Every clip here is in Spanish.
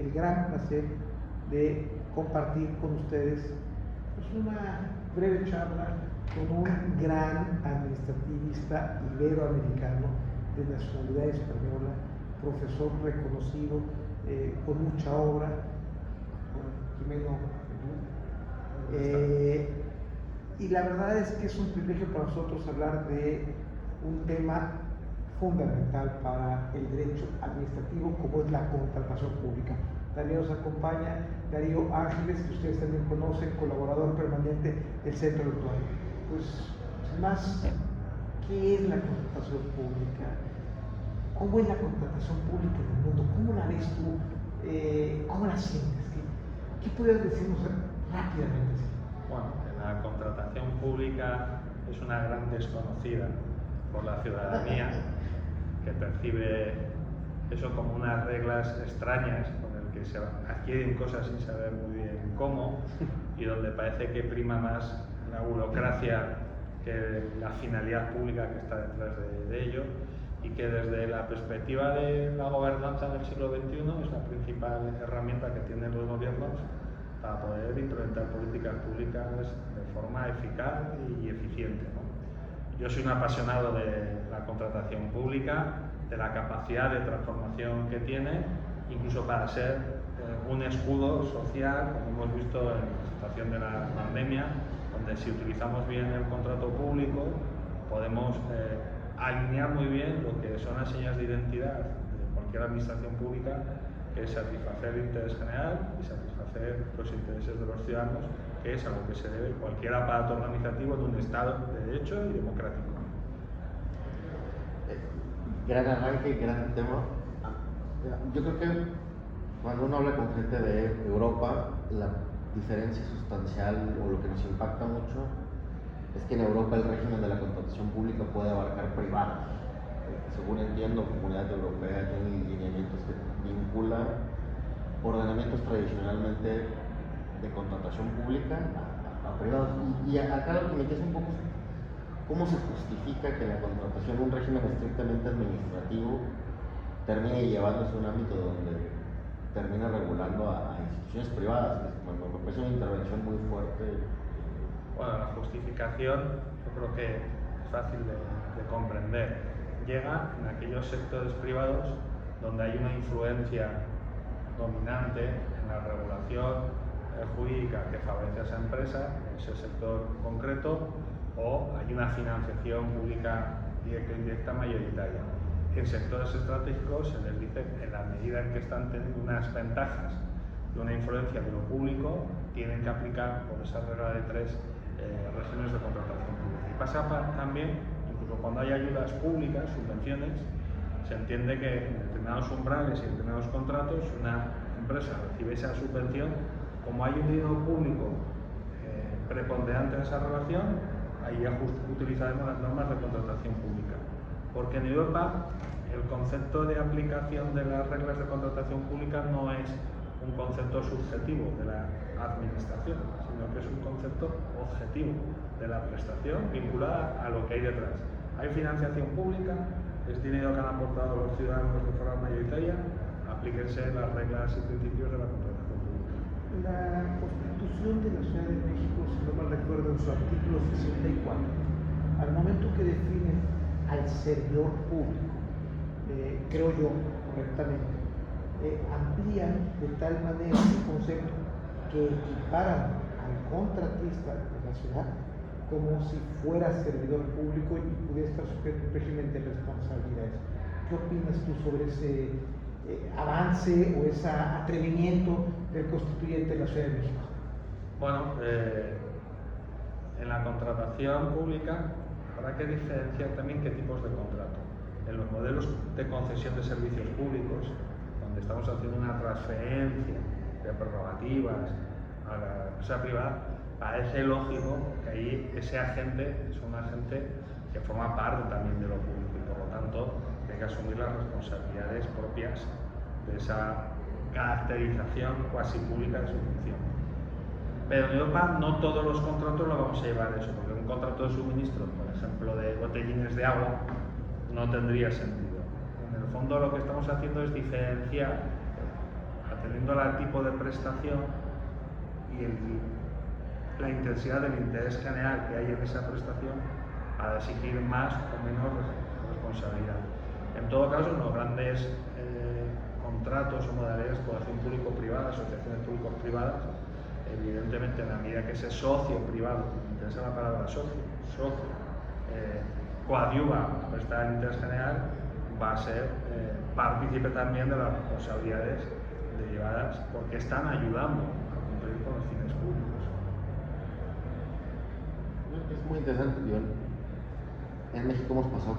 el gran placer de compartir con ustedes pues, una breve charla con un gran administrativista iberoamericano de nacionalidad española, profesor reconocido, con mucha obra, Jimeno. Y la verdad es que es un privilegio para nosotros hablar de un tema fundamental para el derecho administrativo como es la contratación pública. También nos acompaña Darío Ángeles, que ustedes también conocen, colaborador permanente del Centro Virtual. Pues, sin más, ¿qué es la contratación pública? ¿Cómo es la contratación pública en el mundo? ¿Cómo la ves tú? ¿Cómo la sientes? ¿Qué podrías decirnos rápidamente? Bueno, la contratación pública es una gran desconocida por la ciudadanía que percibe eso como unas reglas extrañas con el que se adquieren cosas sin saber muy bien cómo y donde parece que prima más la burocracia que la finalidad pública que está detrás de ello, y que desde la perspectiva de la gobernanza del siglo XXI es la principal herramienta que tienen los gobiernos para poder implementar políticas públicas de forma eficaz y eficiente, ¿no? Yo soy un apasionado de la contratación pública, de la capacidad de transformación que tiene, incluso para ser un escudo social, como hemos visto en la situación de la pandemia, donde si utilizamos bien el contrato público podemos alinear muy bien lo que son las señas de identidad de cualquier administración pública, que es satisfacer el interés general y satisfacer los intereses de los ciudadanos, que es a lo que se debe cualquier aparato organizativo de un Estado de derecho y democrático. Gran arranque, gran tema. Yo creo que cuando uno habla con gente de Europa, la diferencia sustancial o lo que nos impacta mucho es que en Europa el régimen de la contratación pública puede abarcar privados. Según entiendo, Comunidad Europea tiene lineamientos que vinculan ordenamientos tradicionalmente de contratación pública a privados. Y acá lo que me interesa un poco es cómo se justifica que la contratación en un régimen estrictamente administrativo termine llevándose a un ámbito donde termina regulando a instituciones privadas, que me parece una intervención muy fuerte. Bueno, la justificación yo creo que es fácil de comprender. Llega en aquellos sectores privados donde hay una influencia dominante en la regulación jurídica que favorece a esa empresa, en ese sector concreto, o hay una financiación pública directa e indirecta mayoritaria. En sectores estratégicos se les dice, en la medida en que están teniendo unas ventajas de una influencia de lo público, tienen que aplicar por esa regla de tres regímenes de contratación pública. Y pasa también, incluso cuando hay ayudas públicas, subvenciones, se entiende que en determinados umbrales y en determinados contratos una empresa recibe esa subvención, como hay un dinero público preponderante en esa relación, ahí ya utilizaremos las normas de contratación pública. Porque en Europa el concepto de aplicación de las reglas de contratación pública no es un concepto subjetivo de la administración, sino que es un concepto objetivo de la prestación vinculada a lo que hay detrás. Hay financiación pública, es dinero que han aportado los ciudadanos de forma mayoritaria, aplíquense las reglas y principios de la contratación pública. La Constitución de la Ciudad de México, si no mal recuerdo, en su artículo 64, al momento que define al servidor público, creo yo, correctamente, amplían de tal manera el concepto que equiparan al contratista de la ciudad como si fuera servidor público y pudiera estar sujeto a un régimen de responsabilidades. ¿Qué opinas tú sobre ese avance o ese atrevimiento del constituyente de la Ciudad de México? Bueno, en la contratación pública habrá que diferenciar también qué tipos de contrato. En los modelos de concesión de servicios públicos, donde estamos haciendo una transferencia de prerrogativas a la empresa privada, parece lógico que ahí ese agente es un agente que forma parte también de lo público y por lo tanto tenga que asumir las responsabilidades propias de esa caracterización cuasi pública de su función. Pero en Europa no todos los contratos lo vamos a llevar a eso, porque un contrato de suministro, por ejemplo, de botellines de agua, no tendría sentido. En el fondo lo que estamos haciendo es diferenciar atendiendo al tipo de prestación y la intensidad del interés general que hay en esa prestación, a exigir más o menos responsabilidad. En todo caso, en los grandes contratos o modalidades de colaboración público-privada, asociaciones público-privadas, evidentemente en la medida que ese socio privado, me interesa la palabra socio, coadyuva a prestar el interés general, va a ser partícipe también de las responsabilidades derivadas, porque están ayudando a cumplir con los fines públicos. Es muy interesante, en México hemos pasado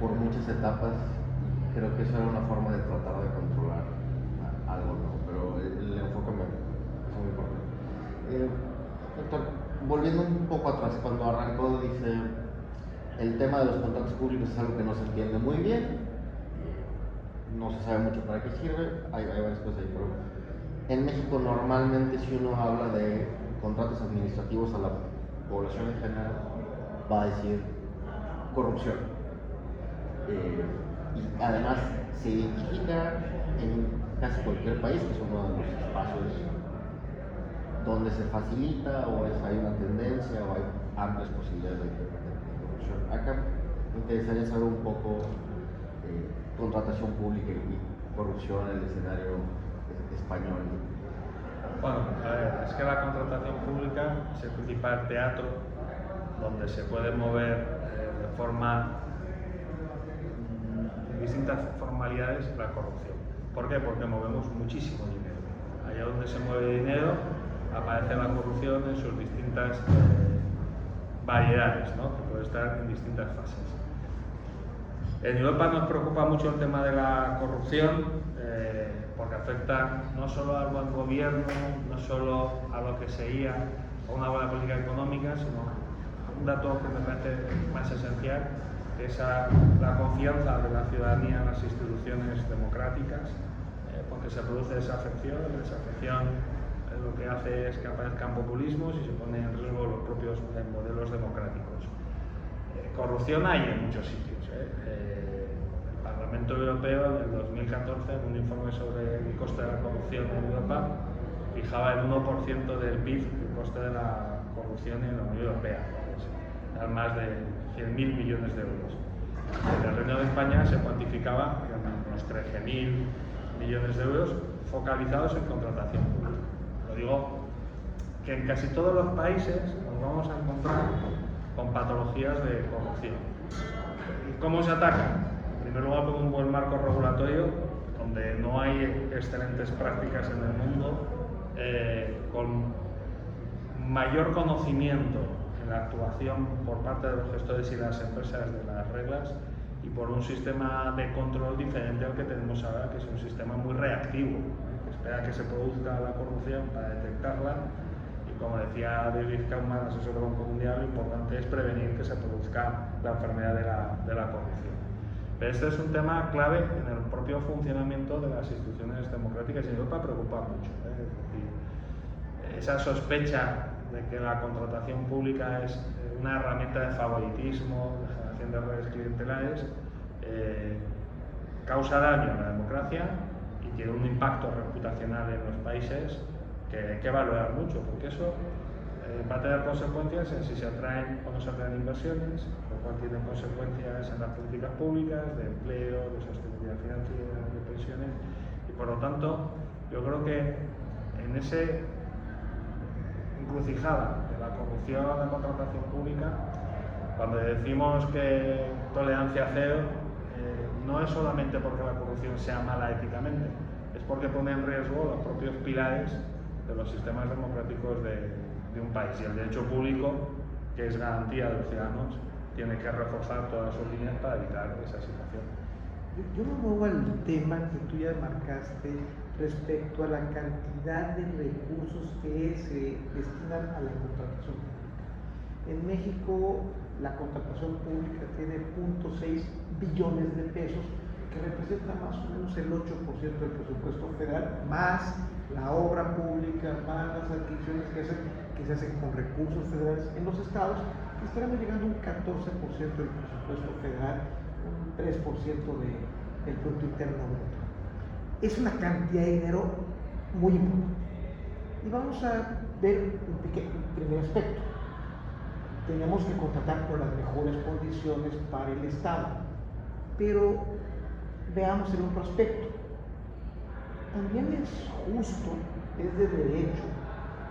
por muchas etapas y creo que eso era una forma de tratar de controlar algo, ¿no? Pero el enfoque es muy importante. Doctor, volviendo un poco atrás, cuando arrancó, dice, el tema de los contratos públicos es algo que no se entiende muy bien, no se sabe mucho para qué sirve, hay varias cosas ahí, pero en México normalmente si uno habla de contratos administrativos a la población en general, va a decir corrupción. Y además se identifica en casi cualquier país, que es uno de los espacios donde se facilita o hay una tendencia o hay amplias posibilidades de corrupción. Acá me interesaría saber un poco contratación pública y corrupción en el escenario español. Bueno, a ver, es que la contratación pública es el principal teatro donde se puede mover de forma distintas formalidades la corrupción. ¿Por qué? Porque movemos muchísimo dinero. Allá donde se mueve dinero aparece la corrupción en sus distintas variedades, ¿no? Que puede estar en distintas fases. En Europa nos preocupa mucho el tema de la corrupción porque afecta no solo al buen gobierno, no solo a lo que sería una buena política económica, sino un dato que me parece más esencial, que es la confianza de la ciudadanía en las instituciones democráticas, porque se produce desafección. La desafección lo que hace es que aparezcan populismos y se ponen en riesgo los propios modelos democráticos. Corrupción hay en muchos sitios. El Parlamento Europeo en el 2014, en un informe sobre el coste de la corrupción en Europa, fijaba el 1% del PIB el coste de la corrupción en la Unión Europea. Eran más de 100.000 millones de euros. En el Reino de España se cuantificaba en unos 13.000 millones de euros focalizados en contratación pública. Lo digo que en casi todos los países nos vamos a encontrar con patologías de corrupción. ¿Y cómo se atacan? En primer lugar, con un buen marco regulatorio, donde no hay excelentes prácticas en el mundo, con mayor conocimiento en la actuación por parte de los gestores y las empresas de las reglas, y por un sistema de control diferente al que tenemos ahora, que es un sistema muy reactivo, que espera que se produzca la corrupción para detectarla. Y como decía David Kaufman, asesor del Banco Mundial, lo importante es prevenir que se produzca la enfermedad de la corrupción. Pero este es un tema clave en el propio funcionamiento de las instituciones democráticas, y en Europa preocupa mucho. Es decir, esa sospecha de que la contratación pública es una herramienta de favoritismo, de generación de redes clientelares, causa daño a la democracia y tiene un impacto reputacional en los países que hay que valorar mucho, porque eso va a tener consecuencias en si se atraen o no se atraen inversiones, lo cual tiene consecuencias en las políticas públicas, de empleo, de sostenibilidad financiera, de pensiones, y por lo tanto yo creo que en ese encrucijada de la corrupción en la contratación pública, cuando decimos que tolerancia cero, no es solamente porque la corrupción sea mala éticamente, es porque pone en riesgo los propios pilares de los sistemas democráticos de un país, y el derecho público, que es garantía de los ciudadanos, tiene que reforzar todas sus líneas para evitar esa situación. Yo me muevo al tema que tú ya marcaste respecto a la cantidad de recursos que se destinan a la contratación pública. En México la contratación pública tiene 0.6 billones de pesos, que representa más o menos el 8% del presupuesto federal, más la obra pública, más las adquisiciones que se hacen con recursos federales en los estados, que estarán llegando a un 14% del presupuesto federal, un 3% del Producto Interno Bruto. Es una cantidad de dinero muy importante. Y vamos a ver un primer aspecto. Tenemos que contratar con las mejores condiciones para el Estado, pero veamos el otro aspecto. También es justo, es de derecho,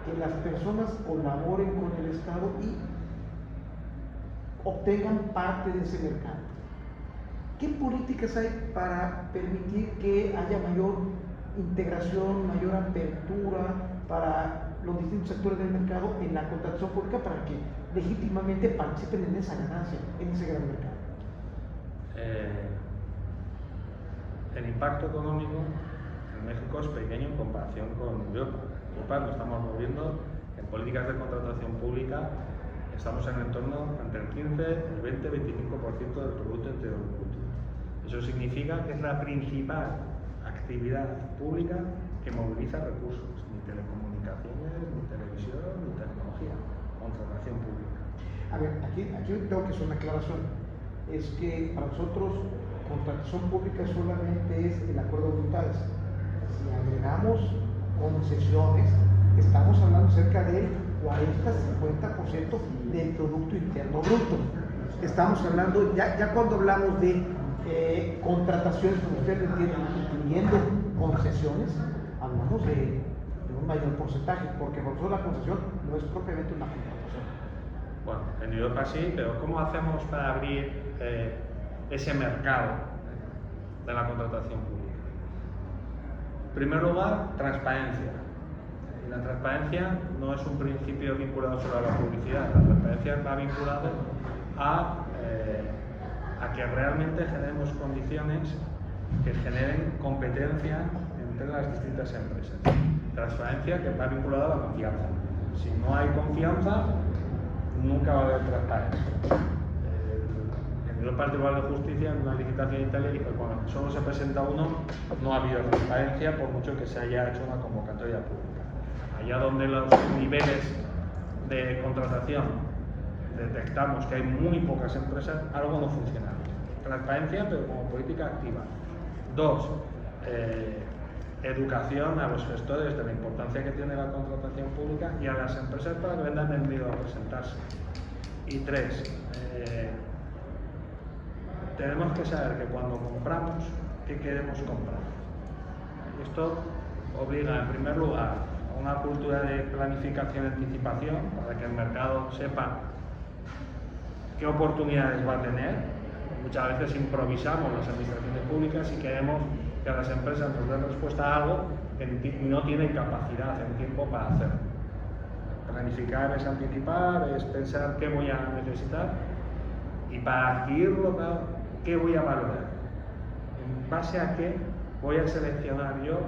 que las personas colaboren con el Estado y obtengan parte de ese mercado. ¿Qué políticas hay para permitir que haya mayor integración, mayor apertura para los distintos sectores del mercado en la contratación pública para que legítimamente participen en esa ganancia, en ese gran mercado? El impacto económico en México es pequeño en comparación con Europa. En Europa nos estamos moviendo en políticas de contratación pública, estamos en el entorno entre el 15, el 20, 25% del Producto Interior Bruto. Eso significa que es la principal actividad pública que moviliza recursos, ni telecomunicaciones, ni televisión, ni tecnología, contratación pública. A ver, aquí tengo que hacer una aclaración. Es que para nosotros contratación pública solamente es el acuerdo de voluntades. Si agregamos concesiones, estamos hablando cerca del 40-50% del Producto Interno Bruto. Estamos hablando, ya cuando hablamos de contrataciones, como ustedes lo entienden, incluyendo concesiones, hablamos de un mayor porcentaje, porque por eso la concesión no es propiamente una contratación. Bueno, en Europa sí, pero ¿cómo hacemos para abrir ese mercado de la contratación pública? En primer lugar, transparencia. Y la transparencia no es un principio vinculado solo a la publicidad, la transparencia va vinculado a que realmente generemos condiciones que generen competencia entre las distintas empresas. Transparencia que va vinculada a la confianza. Si no hay confianza, nunca va a haber transparencia. El Tribunal Tribunal de Justicia, en una licitación en Italia, dijo que cuando solo se presenta uno, no ha habido transparencia por mucho que se haya hecho una convocatoria pública. Allá donde los niveles de contratación detectamos que hay muy pocas empresas, algo no funciona. Transparencia, pero como política activa. 2. Educación a los gestores de la importancia que tiene la contratación pública y a las empresas para que vendan el miedo a presentarse. Y 3. Tenemos que saber que cuando compramos, ¿qué queremos comprar? Y esto obliga, en primer lugar, a una cultura de planificación y anticipación para que el mercado sepa qué oportunidades va a tener. Muchas veces improvisamos las administraciones públicas y queremos que a las empresas nos den respuesta a algo que no tienen capacidad en tiempo para hacer. Planificar es anticipar, es pensar qué voy a necesitar y para adquirirlo, qué voy a valorar. En base a qué voy a seleccionar yo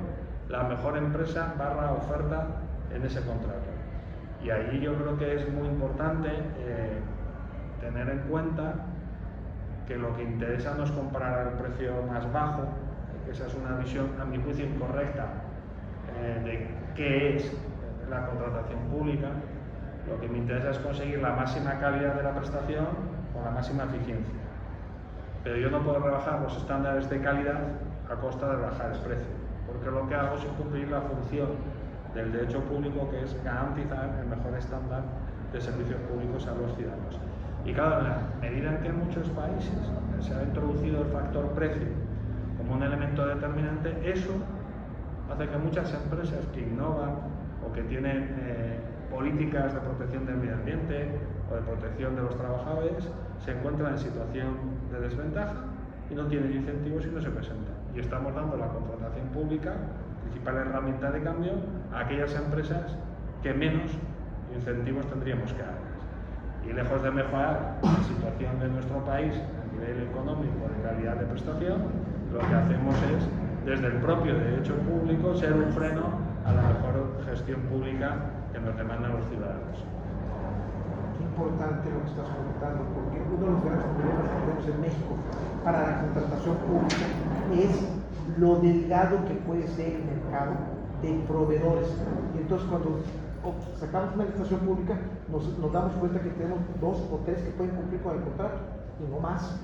la mejor empresa / oferta en ese contrato. Y ahí yo creo que es muy importante tener en cuenta que lo que interesa no es comprar al precio más bajo, que esa es una visión, a mi juicio, incorrecta de qué es la contratación pública. Lo que me interesa es conseguir la máxima calidad de la prestación con la máxima eficiencia. Pero yo no puedo rebajar los estándares de calidad a costa de bajar el precio, porque lo que hago es incumplir la función del derecho público, que es garantizar el mejor estándar de servicios públicos a los ciudadanos. Y claro, en la medida en que en muchos países se ha introducido el factor precio como un elemento determinante, eso hace que muchas empresas que innovan o que tienen políticas de protección del medio ambiente o de protección de los trabajadores se encuentran en situación de desventaja y no tienen incentivos y no se presentan. Y estamos dando la contratación pública, principal herramienta de cambio, a aquellas empresas que menos incentivos tendríamos que darles. Y lejos de mejorar la situación de nuestro país a nivel económico de calidad de prestación, lo que hacemos es, desde el propio derecho público, ser un freno a la mejor gestión pública que nos demandan los ciudadanos. Qué importante lo que estás comentando, porque uno de los grandes problemas que tenemos en México para la contratación pública es lo delgado que puede ser el mercado de proveedores. Y entonces cuando sacamos una licitación pública, nos damos cuenta que tenemos 2 o 3 que pueden cumplir con el contrato y no más.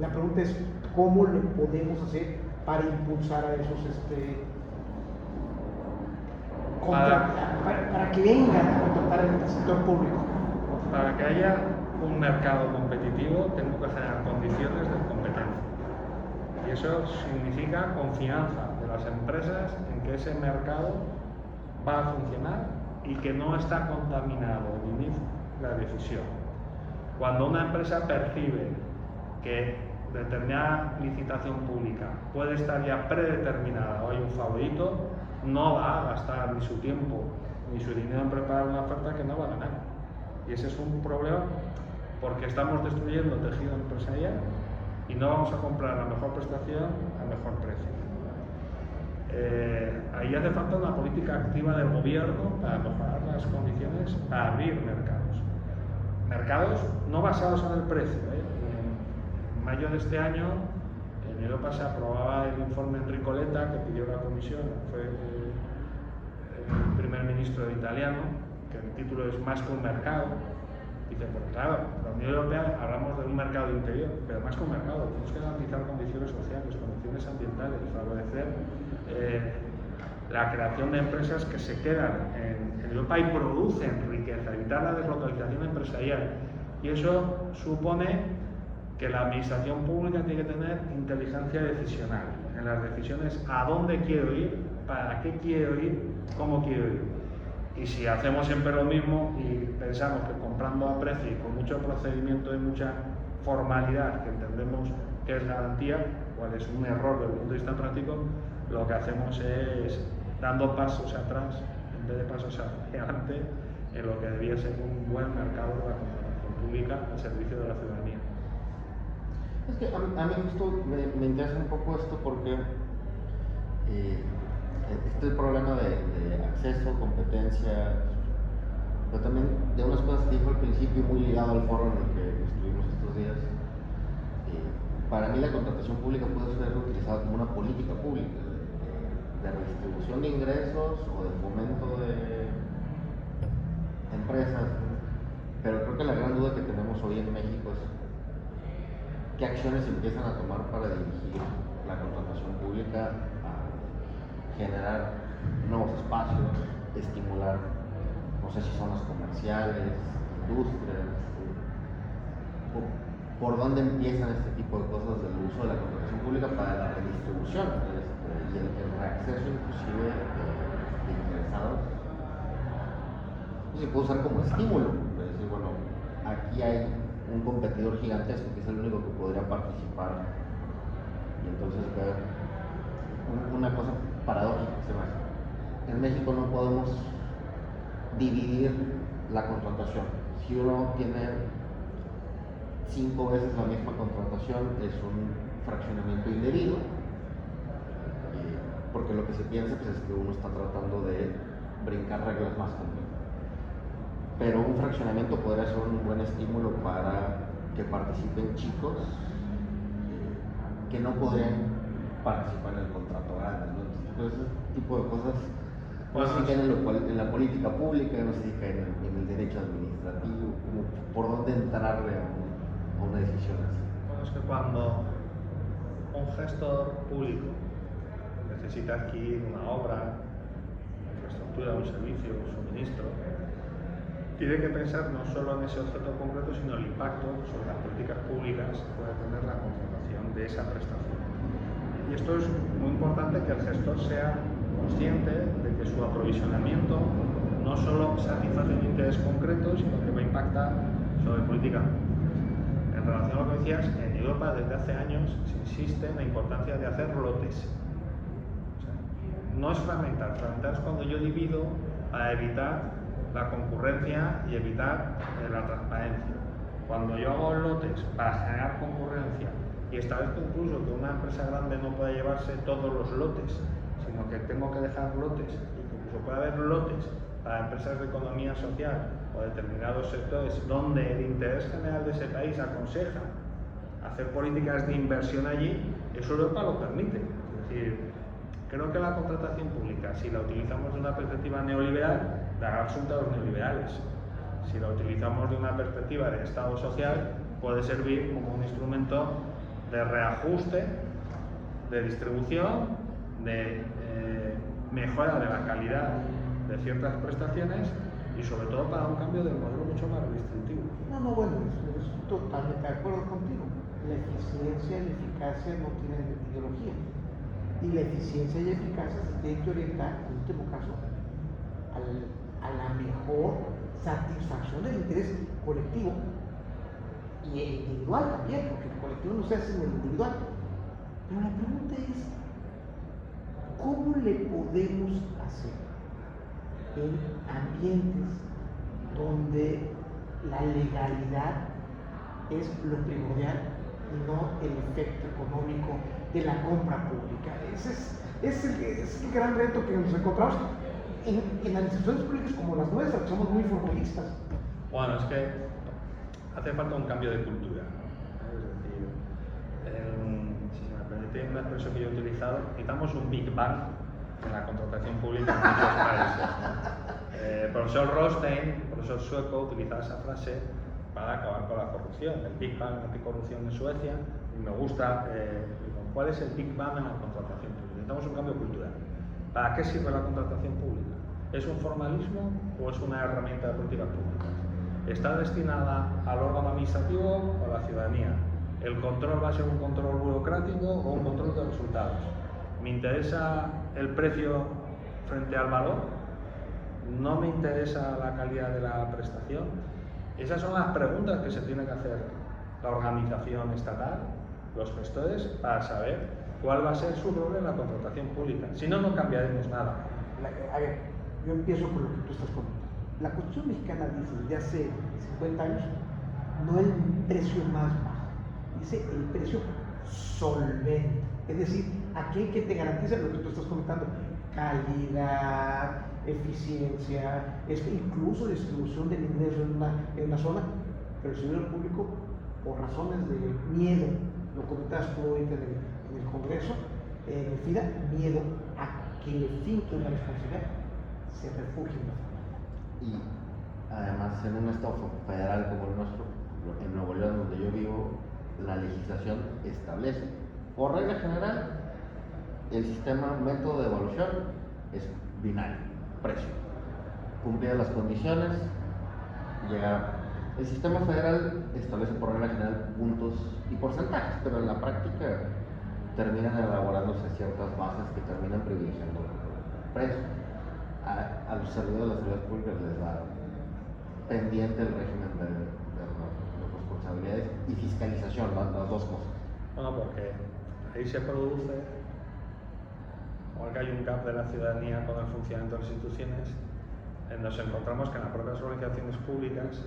La pregunta es, ¿cómo lo podemos hacer para impulsar a esos para que vengan a contratar en el sector público? Para que haya un mercado competitivo, tengo que generar condiciones de competencia. Y eso significa confianza de las empresas en que ese mercado va a funcionar y que no está contaminado al inicio la decisión. Cuando una empresa percibe que determinada licitación pública puede estar ya predeterminada o hay un favorito, no va a gastar ni su tiempo ni su dinero en preparar una oferta que no va a ganar. Y ese es un problema porque estamos destruyendo tejido empresarial y no vamos a comprar la mejor prestación al mejor precio. Ahí hace falta una política activa del gobierno para mejorar las condiciones para abrir mercados. Mercados no basados en el precio. En mayo de este año, en Europa se aprobaba el informe Enrico Letta que pidió la Comisión, fue el primer ministro italiano, que el título es Más que un mercado. Dice, pues claro, la Unión Europea hablamos de un mercado interior, pero más que un mercado, tenemos que garantizar condiciones sociales, condiciones ambientales, favorecer la creación de empresas que se quedan en Europa y producen riqueza, evitar la deslocalización empresarial. Y eso supone que la administración pública tiene que tener inteligencia decisional en las decisiones a dónde quiero ir, para qué quiero ir, cómo quiero ir. Y si hacemos siempre lo mismo y pensamos que comprando a precio y con mucho procedimiento y mucha formalidad, que entendemos que es garantía, cuál es un error desde el punto de vista práctico, lo que hacemos es dando pasos atrás en vez de pasos hacia adelante en lo que debía ser un buen mercado de la contratación pública al servicio de la ciudadanía. Es que a mí justo me interesa un poco esto porque este el problema de acceso, competencia, pero también de unas cosas que dijo al principio, muy ligado al foro en el que estuvimos estos días. Para mí la contratación pública puede ser utilizada como una política pública de redistribución de ingresos o de fomento de empresas, pero creo que la gran duda que tenemos hoy en México es qué acciones empiezan a tomar para dirigir la contratación pública a generar nuevos espacios, estimular, no sé si zonas comerciales, industrias, por dónde empiezan este tipo de cosas del uso de la contratación pública para la redistribución y el reacceso inclusive de interesados. Se puede usar como estímulo, es decir, bueno, aquí hay un competidor gigantesco que es el único que podría participar y entonces ver una cosa paradójica que se me hace. En México no podemos dividir la contratación. Si uno tiene 5 veces la misma contratación, es un fraccionamiento indebido, porque lo que se piensa pues, es que uno está tratando de brincar reglas más complejas. Pero un fraccionamiento podría ser un buen estímulo para que participen chicos que no podrían participar en el contrato grande, ¿no? Entonces, ese tipo de cosas no sé si caen en la política pública, no sé si caen en el derecho administrativo, como por dónde entrarle a una decisión así. Bueno, es que cuando un gestor público necesita adquirir una obra, una infraestructura, un servicio, un suministro, tiene que pensar no solo en ese objeto concreto, sino el impacto sobre las políticas públicas que puede tener la contratación de esa prestación. Y esto es muy importante que el gestor sea consciente de que su aprovisionamiento no solo satisface un interés concreto, sino que va a impactar sobre políticas públicas. En relación a lo que decías, en Europa desde hace años se insiste en la importancia de hacer lotes. O sea, no es fragmentar, fragmentar es cuando yo divido para evitar la concurrencia y evitar la transparencia. Cuando yo hago lotes para generar concurrencia y establezco incluso que una empresa grande no puede llevarse todos los lotes, sino que tengo que dejar lotes, incluso puede haber lotes para empresas de economía social o determinados sectores donde el interés general de ese país aconseja hacer políticas de inversión allí, eso Europa lo permite. Es decir, creo que la contratación pública, si la utilizamos de una perspectiva neoliberal, dará resultados neoliberales. Si la utilizamos de una perspectiva de Estado social, puede servir como un instrumento de reajuste, de distribución, de mejora de la calidad de ciertas prestaciones y sobre todo para un cambio del modelo mucho más distributivo. No, bueno, estoy totalmente de acuerdo contigo. La eficiencia y la eficacia no tienen ideología. Y la eficiencia y eficacia se tiene que orientar, en último caso, a la mejor satisfacción del interés colectivo y el individual también, porque el colectivo no se hace en el individual. Pero la pregunta es, ¿cómo le podemos hacer en ambientes donde la legalidad es lo primordial y no el efecto económico de la compra pública? Ese es el gran reto que nos encontramos en administraciones públicas como las nuestras, que somos muy formalistas. Bueno, es que hace falta un cambio de cultura, ¿no? Es decir, si se me permite una expresión que yo he utilizado, necesitamos un Big Bang en la contratación pública en muchos países, ¿no? El profesor Rothstein, el profesor sueco, utilizaba esa frase para acabar con la corrupción. El Big Bang anticorrupción en Suecia, y me gusta, ¿cuál es el Big Bang en la contratación pública? Necesitamos un cambio cultural. ¿Para qué sirve la contratación pública? ¿Es un formalismo o es una herramienta de política pública? ¿Está destinada al órgano administrativo o a la ciudadanía? ¿El control va a ser un control burocrático o un control de resultados? ¿Me interesa el precio frente al valor? ¿No me interesa la calidad de la prestación? Esas son las preguntas que se tiene que hacer la organización estatal, los gestores, para saber cuál va a ser su rol en la contratación pública. Si no, no cambiaremos nada. A ver, yo empiezo con lo que tú estás comentando. La Constitución mexicana dice desde hace 50 años, no el precio más bajo, dice el precio solvente, es decir, aquel que te garantiza lo que tú estás comentando, calidad, eficiencia, incluso distribución del ingreso en una zona, pero el servidor público, por razones de miedo, lo comentabas tú ahorita en el Congreso, en el FIDA, miedo a que le finque una responsabilidad, se refugie en la familia. Y además en un estado federal como el nuestro, en Nuevo León donde yo vivo, la legislación establece, por regla general, el sistema método de evaluación es binario, precio. Cumplidas las condiciones, llegar. El sistema federal establece por regla general puntos y porcentajes, pero en la práctica terminan elaborándose ciertas bases que terminan privilegiando el precio. A los servidores de las seguridad pública les da pendiente el régimen de responsabilidades y fiscalización, las dos cosas. Bueno, porque ahí se produce, igual que hay un gap de la ciudadanía con el funcionamiento de las instituciones, nos encontramos que en las propias organizaciones públicas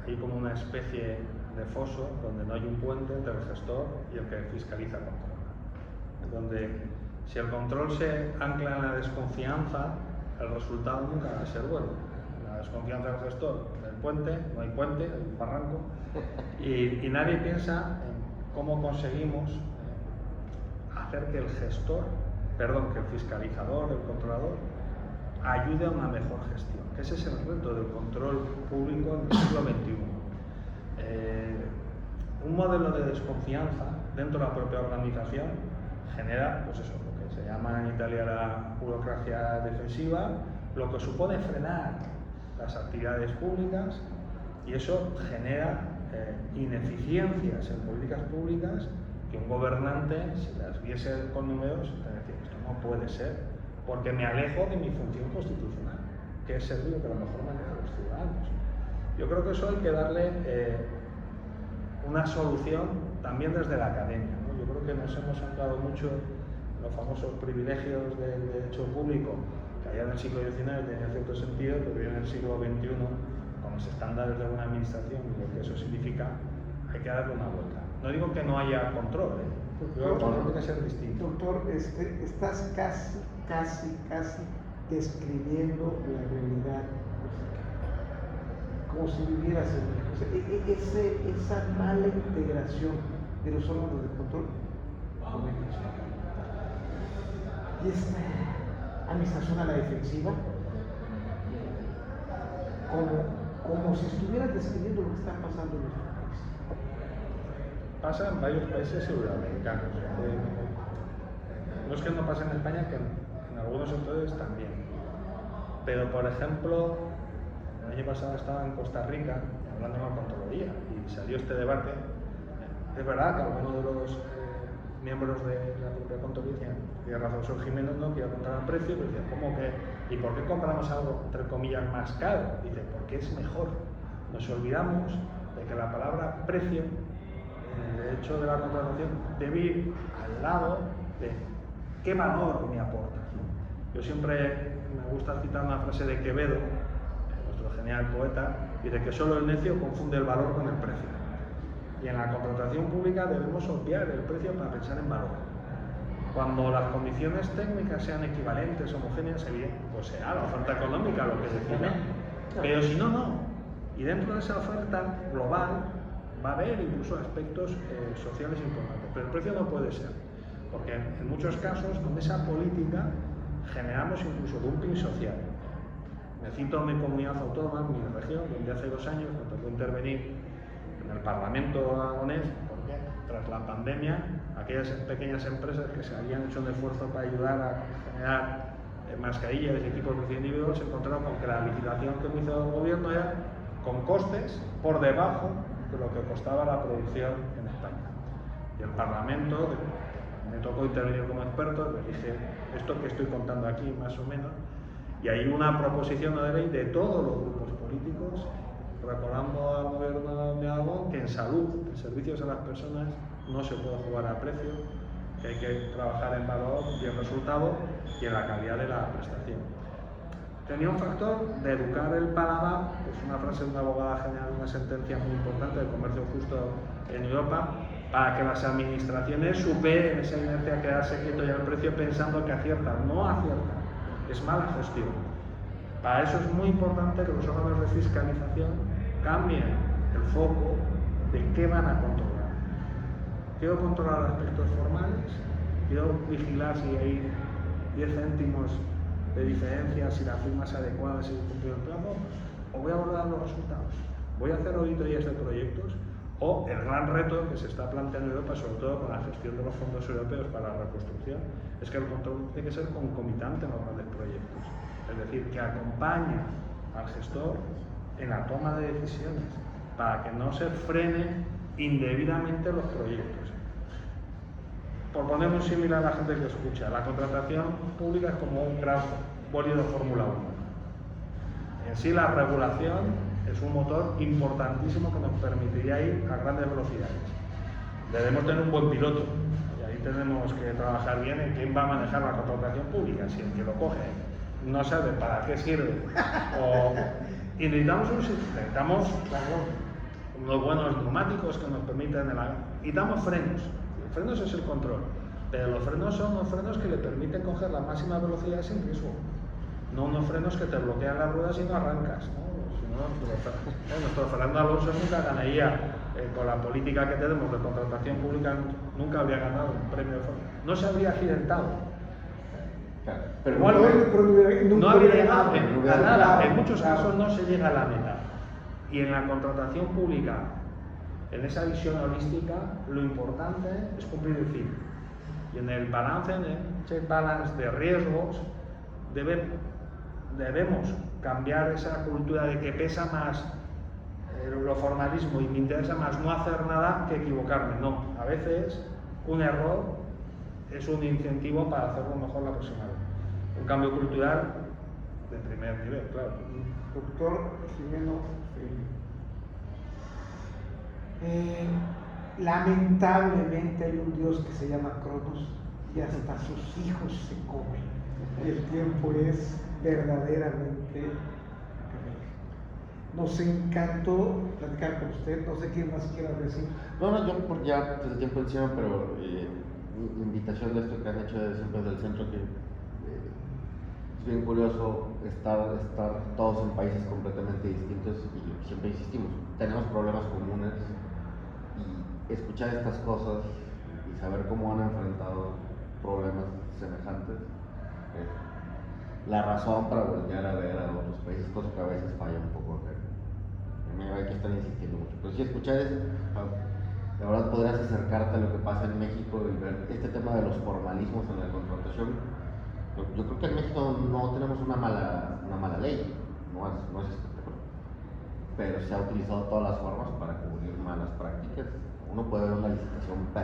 hay como una especie de foso donde no hay un puente entre el gestor y el que fiscaliza el control. Donde si el control se ancla en la desconfianza, el resultado nunca va a ser bueno. La desconfianza del gestor, del puente, no hay puente, hay un barranco, y nadie piensa en cómo conseguimos hacer que el que el fiscalizador, el controlador, ayude a una mejor gestión, que ese es el reto del control público en el siglo XXI. Un modelo de desconfianza dentro de la propia organización genera, pues eso, lo que se llama en Italia la burocracia defensiva, lo que supone frenar las actividades públicas, y eso genera ineficiencias en políticas públicas que un gobernante, si las viese con números, tendría que decir, esto no puede ser, porque me alejo de mi función constitucional, que es servir de la mejor manera a los ciudadanos. Yo creo que eso hay que darle una solución también desde la academia, ¿no? Yo creo que nos hemos anclado mucho en los famosos privilegios del derecho público, que allá en el siglo XIX tenía cierto sentido, pero hoy en el siglo XXI, con los estándares de buena administración y lo que eso significa, hay que darle una vuelta. No digo que no haya control, yo creo que el control tiene que ser distinto. Doctor, estás casi describiendo la realidad, como si vivieras en esa mala integración de los órganos de control con la administración. Y esta administración a la defensiva, como si estuvieras describiendo lo que está pasando en nuestro país. Pasa en varios países euroamericanos. No es que no pase en España, que en algunos sectores también. Pero, por ejemplo, el año pasado estaba en Costa Rica hablando con la Contraloría y salió este debate. Es verdad que algunos de los miembros de la propia Contraloría, tiene razón, Sol Jiménez, no quiere contar el precio, pero dice, ¿cómo que? ¿Y por qué compramos algo, entre comillas, más caro? Dice, porque es mejor. Nos olvidamos de que la palabra precio, en el derecho de la contratación, debe ir al lado de qué valor me aporta. Yo siempre me gusta citar una frase de Quevedo, nuestro genial poeta, dice que solo el necio confunde el valor con el precio. Y en la contratación pública debemos obviar el precio para pensar en valor. Cuando las condiciones técnicas sean equivalentes, homogéneas, pues será la oferta económica lo que define. Pero si no, no. Y dentro de esa oferta global va a haber incluso aspectos sociales importantes. Pero el precio no puede ser. Porque en muchos casos, con esa política, generamos incluso dumping social. Me cito mi comunidad autónoma, mi región, donde hace 2 años me tocó intervenir en el Parlamento aragonés, porque tras la pandemia, aquellas pequeñas empresas que se habían hecho un esfuerzo para ayudar a generar mascarillas y equipos de individuos se encontraron con que la licitación que me hizo el gobierno era con costes por debajo de lo que costaba la producción en España. Y el Parlamento, me tocó intervenir como experto, le dije esto que estoy contando aquí más o menos, y hay una proposición de ley de todos los grupos políticos recordando al gobierno de Aragón que en salud, en servicios a las personas, no se puede jugar a precio, que hay que trabajar en valor y en resultado y en la calidad de la prestación. Tenía un factor de educar el paladar, que es una frase de una abogada general, una sentencia muy importante del comercio justo en Europa, para que las administraciones superen esa inercia de quedarse quieto y al precio pensando que aciertan. No aciertan, es mala gestión. Para eso es muy importante que los órganos de fiscalización cambien el foco de qué van a controlar. Quiero controlar aspectos formales, quiero vigilar si hay 10 céntimos de diferencia, si la firma es adecuada, si se cumplió el plazo, o voy a abordar los resultados. Voy a hacer auditorías de proyectos, o el gran reto que se está planteando en Europa, sobre todo con la gestión de los fondos europeos para la reconstrucción, es que el control tiene que ser concomitante en los grandes proyectos. Es decir, que acompañe al gestor en la toma de decisiones para que no se frenen indebidamente los proyectos. Por poner un símil a la gente que escucha, la contratación pública es como un gran bólido de Fórmula 1. En sí, la regulación es un motor importantísimo que nos permitiría ir a grandes velocidades. Debemos tener un buen piloto y ahí tenemos que trabajar bien en quién va a manejar la contratación pública, si el que lo coge no sabe para qué sirve. Y necesitamos unos buenos neumáticos que nos permitan y damos frenos. Los frenos es el control, pero los frenos son unos frenos que le permiten coger la máxima velocidad sin riesgo, no unos frenos que te bloquean las ruedas y no arrancas, ¿no? Si no, nuestro Fernando Alonso nunca ganaría con la política que tenemos de contratación pública, nunca habría ganado un premio de Fórmula. No se habría accidentado. Claro, pero no habría llegado a nada. Claro, en muchos claro. casos no se llega a la meta. Y en la contratación pública, en esa visión holística, lo importante es cumplir el fin. Y en el balance, en el check balance de riesgos, debemos cambiar esa cultura de que pesa más lo formalismo y me interesa más no hacer nada que equivocarme. No, a veces un error es un incentivo para hacerlo mejor la próxima vez. Un cambio cultural de primer nivel, claro. Doctor Jimeno, lamentablemente hay un dios que se llama Cronos y hasta sus hijos se comen. El tiempo es verdaderamente terrible. Nos encantó platicar con usted, no sé quién más quiera decir. No, yo por ya el tiempo encima, pero invitación de esto que han hecho siempre del centro, que es bien curioso estar todos en países completamente distintos y siempre insistimos, tenemos problemas comunes y escuchar estas cosas y saber cómo han enfrentado problemas semejantes es la razón para volver a ver a otros países, cosa que a veces falla un poco acá. Hay que estar insistiendo mucho, pero si escuchar es, la verdad podrías acercarte a lo que pasa en México y ver este tema de los formalismos en la contratación, Yo creo que en México no tenemos una mala ley, no es espectacular, pero se ha utilizado todas las formas para cubrir malas prácticas. Uno puede ver una licitación